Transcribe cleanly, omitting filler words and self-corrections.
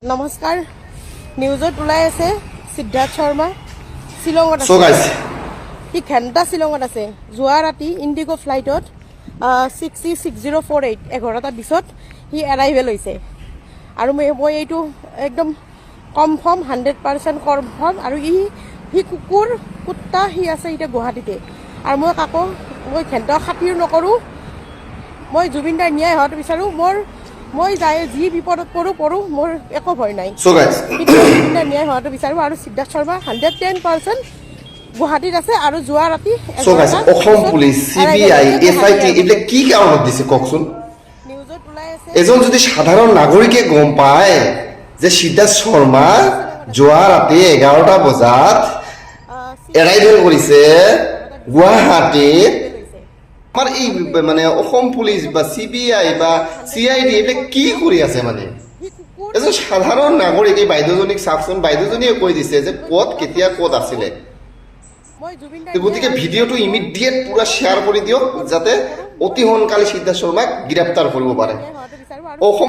নমস্কাৰ নিউজত ওলাই আছে সিদ্ধাৰ্থ শৰ্মা শ্বিলঙত আছে সি ঘণ্টা শ্বিলঙত আছে যোৱা ৰাতি ইণ্ডিগো ফ্লাইটত 606048 11টা 20ত সি এৰাইভেল হৈছে আৰু মই এইটো একদম কনফাৰ্ম 100% কনফাৰ্ম আৰু সি কুত্তা সি আছে এতিয়া গুৱাহাটীতে আৰু মই কাকো মই ঘণ্টা খাতিৰ নকৰোঁ মই জুবিন দাৰ ন্যায় হোৱাটো বিচাৰোঁ মই যাই যি বিপদত পড়ো মোৰ একো ভয় নাই ন্যায় হোৱাটো বিচাৰোঁ আৰু সিদ্ধাৰ্থ শৰ্মা 110% গুৱাহাটীত আছে আৰু যোৱা ৰাতি অসম পুলিচ CBI SIT এইবিলাক কি কাৰণত দিছে কওকচোন নিউজত ওলাই আছে এজন যদি সাধাৰণ নাগৰিকে গম পায় যে সিদ্ধাৰ্থ শৰ্মা যোৱা ৰাতি 11টা বজাত এৰাইভেল কৰিছে গুৱাহাটীত আমাৰ এই মানে অসম পুলিচ বা CBI বা CID এইবিলাক কি কৰি আছে মানে এজন সাধাৰণ নাগৰিক এই বাইদেউজনীক চাওকচোন বাইদেউজনীয়ে কৈ দিছে যে ক'ত কেতিয়া ক'ত আছিলে গতিকে ভিডিঅ'টো ইমিডিয়েট পুৰা শ্বেয়াৰ কৰি দিয়ক যাতে অতি সোনকালে সিদ্ধাৰ্থ শৰ্মাক গ্ৰেপ্তাৰ কৰিব পাৰে অসম